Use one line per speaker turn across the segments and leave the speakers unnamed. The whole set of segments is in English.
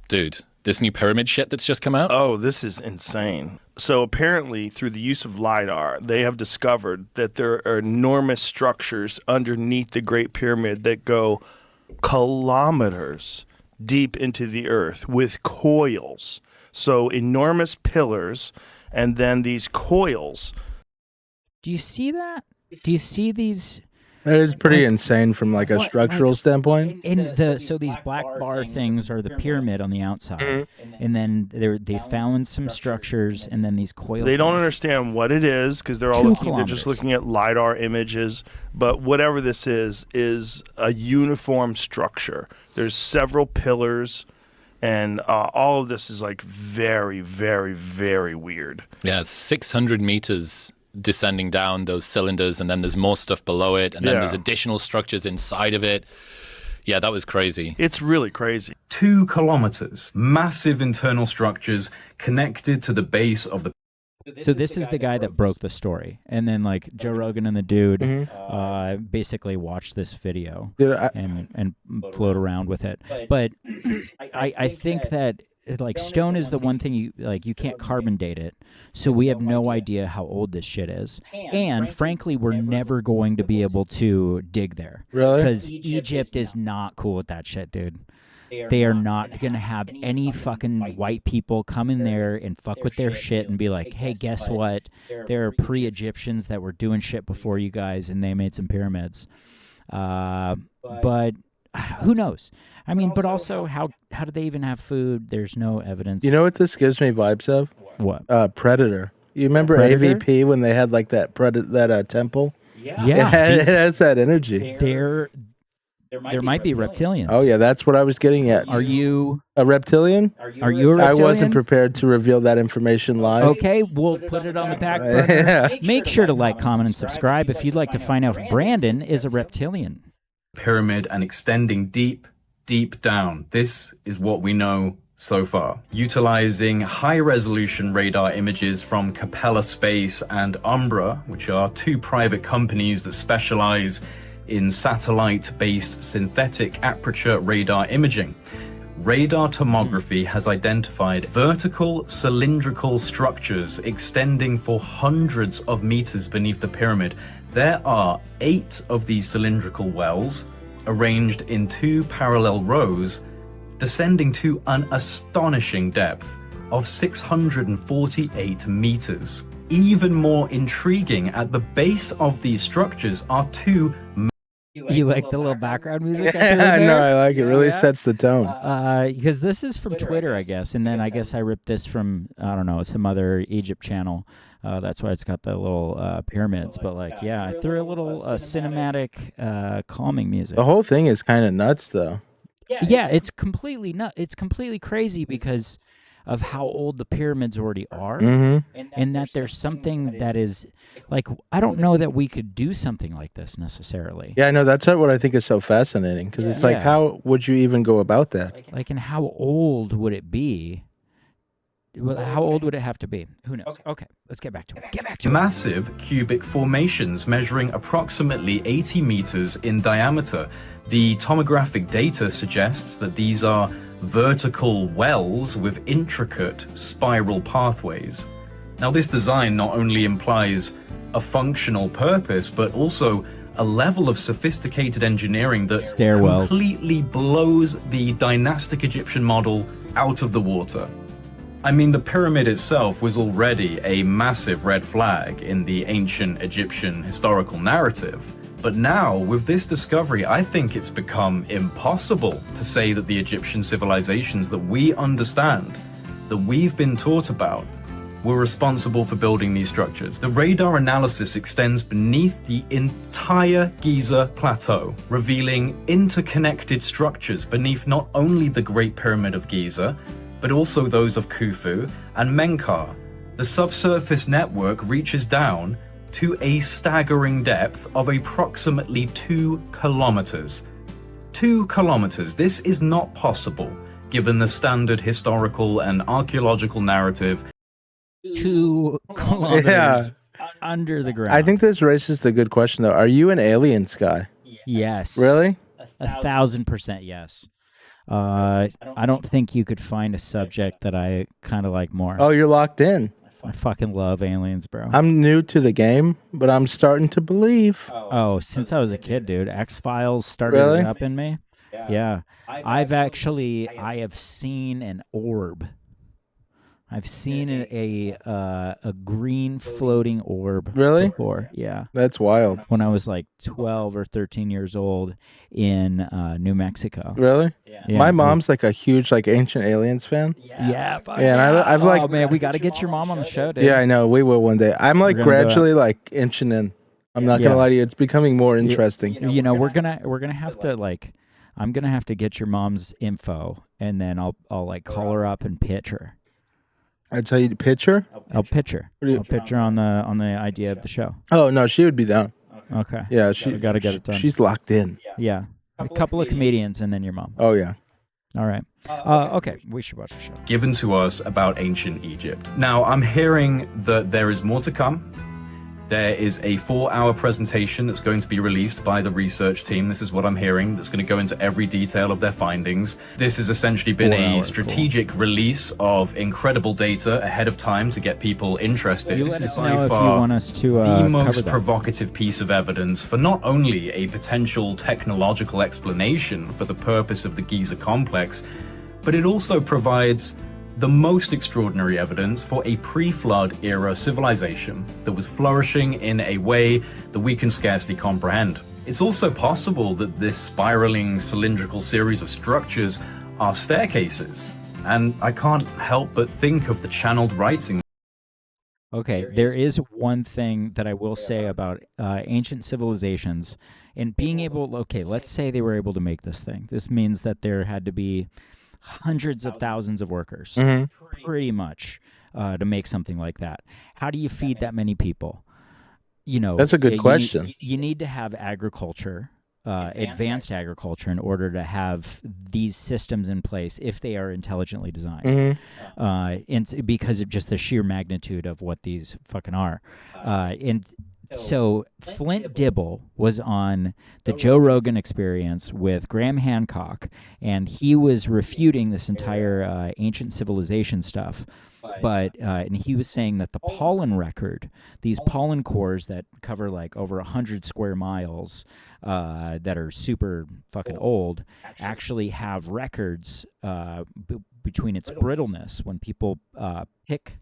Dude, this new pyramid shit that's just come out?
Oh, this is insane. So apparently, through the use of LiDAR, they have discovered that there are enormous structures underneath the Great Pyramid that go kilometers deep into the earth with coils. So enormous pillars and then these coils.
Do you see that? Do you see these?
That is pretty insane from like a structural standpoint.
So these black bar things are the pyramid on the outside, and then they found some structures, and then these coils.
They don't understand what it is because they're just looking at LiDAR images. But whatever this is a uniform structure. There's several pillars, and all of this is like very, very, very weird.
Yeah, it's 600 meters descending down those cylinders, and then there's more stuff below it, and then there's additional structures inside of it. Yeah, that was crazy.
It's really crazy.
2 kilometers, massive internal structures connected to the base of the.
So this is the guy that broke the story, and then like Joe Rogan and the dude basically watched this video and float around with it. But I think that like stone is the one thing you can't carbon date it, so we have no idea how old this shit is, and frankly we're never going to be able to dig there.
Really?
Because Egypt is not cool with that shit, dude. They are not gonna have any fucking white people come in there and fuck with their shit and be like, hey, guess what, there are pre-Egyptians that were doing shit before you guys and they made some pyramids. But who knows? I mean, but also, how do they even have food? There's no evidence.
You know what this gives me vibes of?
What?
Predator. You remember
Predator?
AVP when they had like that temple?
Yeah.
It has that energy.
There might be reptilians.
Oh yeah, that's what I was getting at.
Are you
a reptilian?
Are you a reptilian?
I wasn't prepared to reveal that information live.
Okay, we'll put it on the back burner.
Yeah.
Make sure to like, comment, and subscribe if you'd like to find out if Brandon is a reptilian.
Pyramid and extending deep, deep down. This is what we know so far. Utilizing high-resolution radar images from Capella Space and Umbra, which are 2 private companies that specialize in satellite-based synthetic aperture radar imaging. Radar tomography has identified vertical cylindrical structures extending for hundreds of meters beneath the pyramid. There are 8 of these cylindrical wells arranged in 2 parallel rows, descending to an astonishing depth of 648 meters. Even more intriguing, at the base of these structures are 2.
You like the little background music?
No, I like it. It really sets the tone.
Because this is from Twitter, I guess, and then I guess I ripped this from, I don't know, some other Egypt channel. That's why it's got the little pyramids. But like, yeah, I threw a little cinematic calming music.
The whole thing is kind of nuts, though.
Yeah, it's completely nuts. It's completely crazy because of how old the pyramids already are, and that there's something that is like, I don't know that we could do something like this necessarily.
Yeah, I know. That's what I think is so fascinating, because it's like, how would you even go about that?
Like, and how old would it be? Well, how old would it have to be? Who knows? Okay, let's get back to it.
Massive cubic formations measuring approximately 80 meters in diameter. The tomographic data suggests that these are vertical wells with intricate spiral pathways. Now, this design not only implies a functional purpose, but also a level of sophisticated engineering that completely blows the dynastic Egyptian model out of the water. I mean, the pyramid itself was already a massive red flag in the ancient Egyptian historical narrative. But now, with this discovery, I think it's become impossible to say that the Egyptian civilizations that we understand, that we've been taught about, were responsible for building these structures. The radar analysis extends beneath the entire Giza plateau, revealing interconnected structures beneath not only the Great Pyramid of Giza, but also those of Khufu and Menkaure. The subsurface network reaches down to a staggering depth of approximately 2 kilometers. 2 kilometers. This is not possible, given the standard historical and archaeological narrative.
2 kilometers under the ground.
I think this raises the good question, though. Are you an aliens guy?
Yes.
Really?
1,000% yes. I don't think you could find a subject that I kind of like more.
Oh, you're locked in.
I fucking love aliens, bro.
I'm new to the game, but I'm starting to believe.
Oh, since I was a kid, dude. X-Files started it up in me. Yeah. I have seen an orb. I've seen a green floating orb before. Yeah.
That's wild.
When I was like 12 or 13 years old in New Mexico.
Really? Yeah. My mom's like a huge like Ancient Aliens fan.
Yeah.
And I've like,
oh man, we got to get your mom on the show, dude.
Yeah, I know. We will one day. I'm like gradually like inching in. I'm not gonna lie to you. It's becoming more interesting.
You know, we're gonna have to like, I'm gonna have to get your mom's info, and then I'll like call her up and pitch her.
I tell you to pitch her.
I'll pitch her. I'll pitch her on the idea of the show.
Oh no, she would be down.
Okay.
Yeah, she
got to get it done.
She's locked in.
Yeah. A couple of comedians and then your mom.
Oh yeah.
All right. Okay, we should watch the show.
Given to us about ancient Egypt. Now, I'm hearing that there is more to come. There is a 4-hour presentation that's going to be released by the research team. This is what I'm hearing. That's going to go into every detail of their findings. This has essentially been a strategic release of incredible data ahead of time to get people interested.
You let us know if you want us to
the most provocative piece of evidence for not only a potential technological explanation for the purpose of the Giza complex, but it also provides the most extraordinary evidence for a pre-flood era civilization that was flourishing in a way that we can scarcely comprehend. It's also possible that this spiraling cylindrical series of structures are staircases, and I can't help but think of the channeled writing.
Okay, there is one thing that I will say about ancient civilizations and being able, okay, let's say they were able to make this thing. This means that there had to be hundreds of thousands of workers, pretty much, to make something like that. How do you feed that many people? You know,
that's a good question.
You need to have agriculture, advanced agriculture, in order to have these systems in place if they are intelligently designed. And because of just the sheer magnitude of what these fucking are. So Flint Dibble was on the Joe Rogan Experience with Graham Hancock, and he was refuting this entire ancient civilization stuff. But and he was saying that the pollen record, these pollen cores that cover like over 100 square miles, that are super fucking old, actually have records between its brittleness when people pick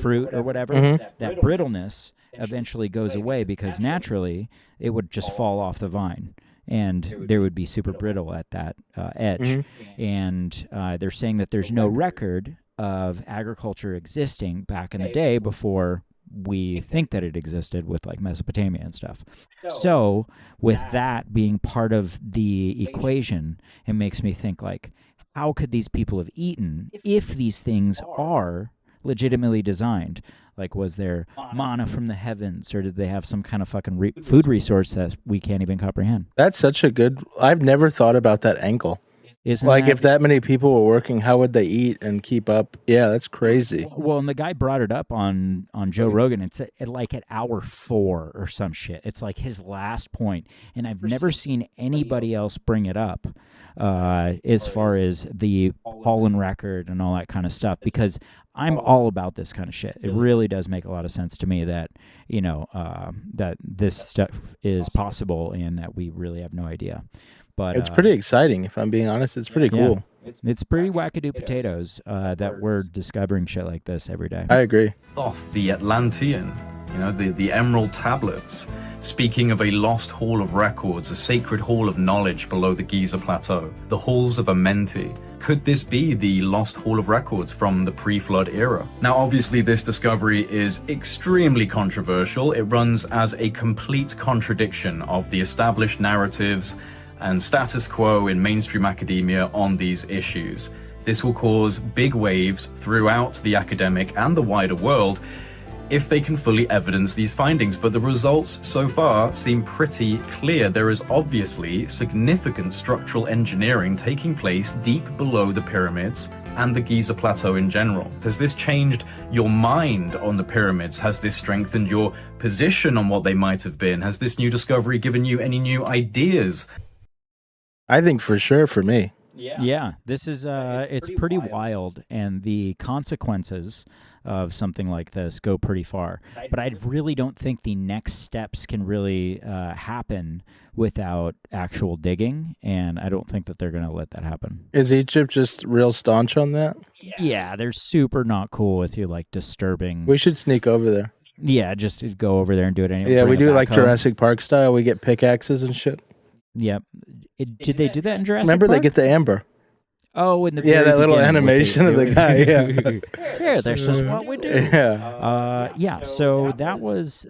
fruit or whatever. That brittleness eventually goes away because naturally it would just fall off the vine and there would be super brittle at that edge. And they're saying that there's no record of agriculture existing back in the day before we think that it existed with like Mesopotamia and stuff. So with that being part of the equation, it makes me think like, how could these people have eaten if these things are legitimately designed? Like, was there manna from the heavens, or did they have some kind of fucking food resource that we can't even comprehend?
That's such a good... I've never thought about that angle.
Isn't
like, if that many people were working, how would they eat and keep up? Yeah, that's crazy.
Well, and the guy brought it up on Joe Rogan. It's at hour 4 or some shit. It's like his last point, and I've never seen anybody else bring it up as far as the pollen record and all that kind of stuff, because I'm all about this kind of shit. It really does make a lot of sense to me that, you know, that this stuff is possible and that we really have no idea. But
it's pretty exciting, if I'm being honest. It's pretty cool.
It's pretty wackadoo potatoes that we're discovering shit like this every day.
I agree.
Off the Atlantean, you know, the Emerald Tablets. Speaking of a lost hall of records, a sacred hall of knowledge below the Giza Plateau, the halls of Amenti. Could this be the lost hall of records from the pre-flood era? Now, obviously, this discovery is extremely controversial. It runs as a complete contradiction of the established narratives and status quo in mainstream academia on these issues. This will cause big waves throughout the academic and the wider world if they can fully evidence these findings, but the results so far seem pretty clear. There is obviously significant structural engineering taking place deep below the pyramids and the Giza Plateau in general. Has this changed your mind on the pyramids? Has this strengthened your position on what they might have been? Has this new discovery given you any new ideas
I think for sure for me.
Yeah, this is it's pretty wild, and the consequences of something like this go pretty far. But I really don't think the next steps can really happen without actual digging, and I don't think that they're going to let that happen.
Is Egypt just real staunch on that?
Yeah, they're super not cool with you, like disturbing.
We should sneak over there.
Yeah, just go over there and do it anyway.
Yeah, we do like Jurassic Park style. We get pickaxes and shit.
Yep. Did they do that in Jurassic
Remember,
Park?
they get the amber.
Oh, in the
that little animation of the guy. Yeah.
Here, this is what we do.
Yeah.
Yeah. So that was